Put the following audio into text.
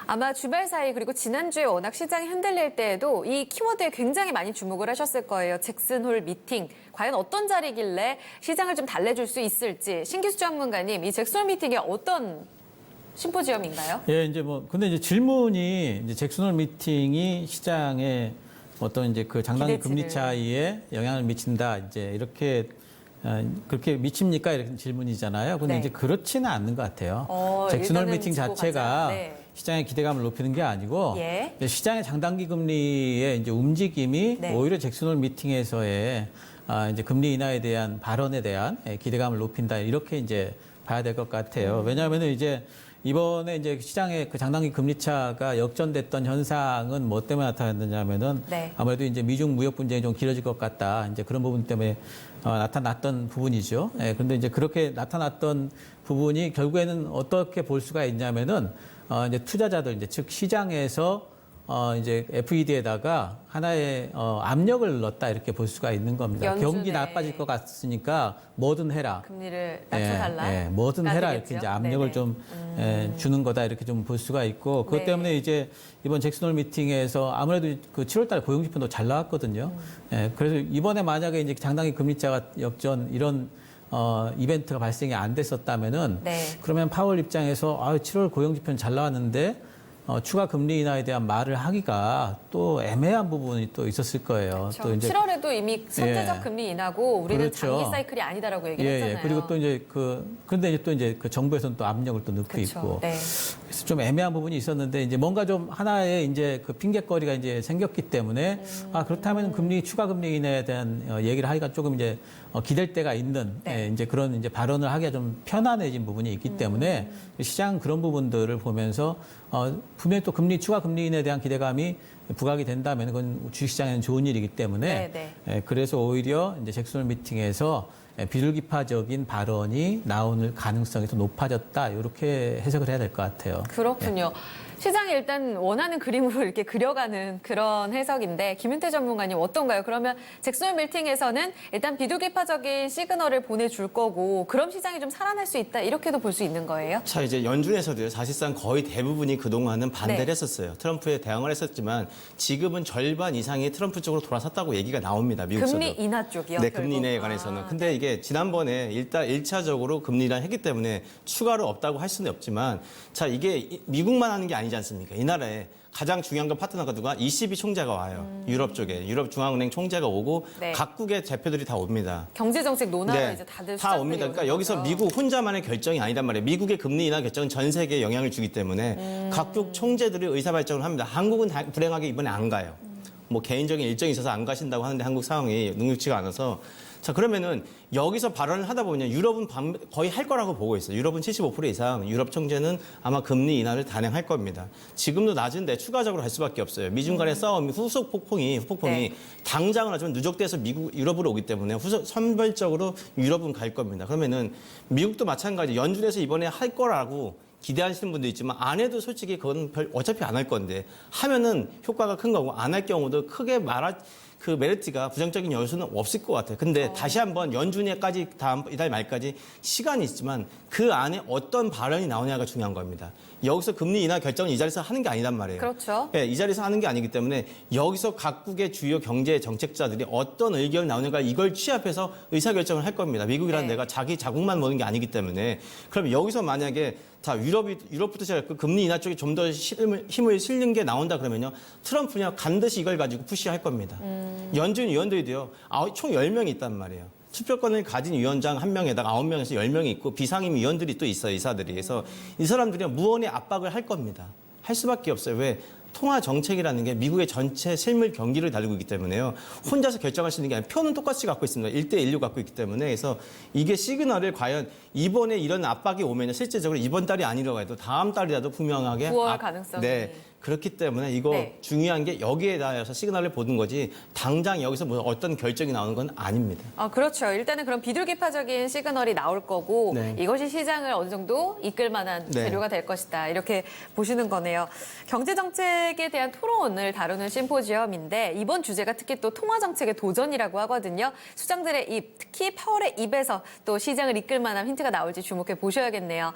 아마 주말 사이 그리고 지난주에 워낙 시장이 흔들릴 때에도 이 키워드에 굉장히 많이 주목을 하셨을 거예요. 잭슨홀 미팅. 과연 어떤 자리길래 시장을 좀 달래줄 수 있을지. 신기수 전문가님, 이 잭슨홀 미팅이 어떤 심포지엄인가요? 예, 근데 이제 질문이 이제 잭슨홀 미팅이 시장에 어떤 이제 그 장단기 금리 차이에 영향을 미친다. 이제 이렇게 그렇게 미칩니까? 이렇게 질문이잖아요. 근데 네. 이제 그렇지는 않는 것 같아요. 잭슨홀 일단은 미팅 짚고 자체가 가자. 네. 시장의 기대감을 높이는 게 아니고 예. 이제 시장의 장단기 금리의 이제 움직임이 네. 오히려 잭슨홀 미팅에서의 이제 금리 인하에 대한 발언에 대한 기대감을 높인다. 이렇게 이제 봐야 될 것 같아요. 왜냐하면은 이제 이번에 이제 시장의 그 장단기 금리 차가 역전됐던 현상은 뭐 때문에 나타났느냐면은 네. 아무래도 이제 미중 무역 분쟁이 좀 길어질 것 같다. 이제 그런 부분 때문에 나타났던 부분이죠. 예, 그런데 이제 그렇게 나타났던 부분이 결국에는 어떻게 볼 수가 있냐면은 이제 투자자들 이제 즉 시장에서 이제 FED에다가 하나의 압력을 넣었다 이렇게 볼 수가 있는 겁니다. 연준에 경기 나빠질 것 같으니까 뭐든 해라. 금리를 낮춰달라. 뭐든 해라 이렇게 되겠죠? 이제 압력을 네네. 좀 주는 거다 이렇게 좀 볼 수가 있고 그것 네. 때문에 이제 이번 잭슨홀 미팅에서 아무래도 그 7월달 고용지표도 잘 나왔거든요. 그래서 이번에 만약에 이제 장단기 금리차가 역전 이런 이벤트가 발생이 안 됐었다면은 네. 그러면 파월 입장에서 7월 고용지표는 잘 나왔는데 추가 금리 인하에 대한 말을 하기가 또 애매한 부분이 또 있었을 거예요. 그렇죠. 또 이제 7월에도 이미 선제적 예. 금리 인하고 우리는 그렇죠. 장기 사이클이 아니다라고 얘기를 했잖아요. 그리고 또 이제 그런데 이제 또 이제 그 정부에서는 또 압력을 또 넣고 그렇죠. 있고. 네. 그래서 좀 애매한 부분이 있었는데 이제 뭔가 좀 하나의 이제 그 핑계거리가 이제 생겼기 때문에 그렇다면 추가 금리 인하에 대한 얘기를 하기가 조금 이제 기댈 때가 있는 네. 이제 그런 이제 발언을 하기가 좀 편안해진 부분이 있기 때문에 시장 그런 부분들을 보면서 분명히 또 추가 금리 인하에 대한 기대감이 부각이 된다면 그건 주식시장에는 좋은 일이기 때문에 네. 그래서 오히려 이제 잭슨홀 미팅에서 비둘기파적인 발언이 나오는 가능성이 더 높아졌다. 이렇게 해석을 해야 될 것 같아요. 그렇군요. 시장이 일단 원하는 그림으로 이렇게 그려가는 그런 해석인데 김윤태 전문가님 어떤가요? 그러면 잭슨홀 미팅에서는 일단 비둘기파적인 시그널을 보내줄 거고 그럼 시장이 좀 살아날 수 있다 이렇게도 볼 수 있는 거예요? 자, 이제 연준에서도요, 사실상 거의 대부분이 그동안은 반대를 네. 했었어요. 트럼프에 대항을 했었지만 지금은 절반 이상이 트럼프 쪽으로 돌아섰다고 얘기가 나옵니다. 미국에서도. 금리 인하 쪽이요? 네, 결국? 금리 인하에 관해서는. 아, 근데 이게 지난번에 일단 1차적으로 금리 인하를 했기 때문에 추가로 없다고 할 수는 없지만 자, 이게 미국만 하는 게 아니지 않습니까? 이 나라에 가장 중요한 건 파트너가 누가? ECB 총재가 와요. 유럽 쪽에. 유럽 중앙은행 총재가 오고 네. 각국의 대표들이 다 옵니다. 경제정책 논하러 이제 다들 다 옵니다. 수장들이 그러니까 오는 여기서 거죠. 미국 혼자만의 결정이 아니단 말이에요. 미국의 금리 인하 결정은 전 세계에 영향을 주기 때문에 각국 총재들이 의사발전을 합니다. 한국은 불행하게 이번에 안 가요. 뭐 개인적인 일정이 있어서 안 가신다고 하는데 한국 상황이 녹록지가 않아서 자 그러면은 여기서 발언을 하다 보면 유럽은 거의 할 거라고 보고 있어요. 유럽은 75% 이상 유럽 총재는 아마 금리 인하를 단행할 겁니다. 지금도 낮은데 추가적으로 할 수밖에 없어요. 미중 간의 싸움이 후폭풍이 네. 당장은 하지만 누적돼서 유럽으로 오기 때문에 선별적으로 유럽은 갈 겁니다. 그러면은 미국도 마찬가지 연준에서 이번에 할 거라고 기대하시는 분도 있지만 안 해도 솔직히 그건 어차피 안 할 건데 하면은 효과가 큰 거고 안 할 경우도 크게 그 메리트가 부정적인 요소는 없을 것 같아요. 근데 다시 한번 연준에까지 이달 말까지 시간이 있지만 그 안에 어떤 발언이 나오냐가 중요한 겁니다. 여기서 금리 인하 결정은 이 자리에서 하는 게 아니단 말이에요. 그렇죠. 네, 이 자리에서 하는 게 아니기 때문에 여기서 각국의 주요 경제 정책자들이 어떤 의견이 나오는가 이걸 취합해서 의사결정을 할 겁니다. 미국이라는 네. 데가 자기 자국만 모는 게 아니기 때문에 그럼 여기서 만약에 다 유럽부터 시작해서 금리 인하 쪽에 좀 더 힘을 실는 게 나온다 그러면요. 트럼프냐 반드시 이걸 가지고 푸시할 겁니다. 연준 위원들도요. 총 10명이 있단 말이에요. 투표권을 가진 위원장 1명에다가 9명에서 10명이 있고 비상임 위원들이 또 있어요. 이사들이. 그래서 이 사람들이 무언의 압박을 할 겁니다. 할 수밖에 없어요. 왜? 통화 정책이라는 게 미국의 전체 실물 경기를 다루고 있기 때문에요. 혼자서 결정할 수 있는 게 아니라 표는 똑같이 갖고 있습니다. 1대1로 갖고 있기 때문에 그래서 이게 시그널을 과연 이번에 이런 압박이 오면 실질적으로 이번 달이 아니라고 해도 다음 달이라도 분명하게 9월 가능성이. 네. 그렇기 때문에 이거 네. 중요한 게 여기에 대해서 시그널을 보는 거지 당장 여기서 뭐 어떤 결정이 나오는 건 아닙니다. 그렇죠. 일단은 그런 비둘기파적인 시그널이 나올 거고 네. 이것이 시장을 어느 정도 이끌 만한 네. 재료가 될 것이다. 이렇게 보시는 거네요. 경제정책에 대한 토론을 다루는 심포지엄인데 이번 주제가 특히 또 통화정책의 도전이라고 하거든요. 수장들의 입, 특히 파월의 입에서 또 시장을 이끌 만한 힌트가 나올지 주목해 보셔야겠네요.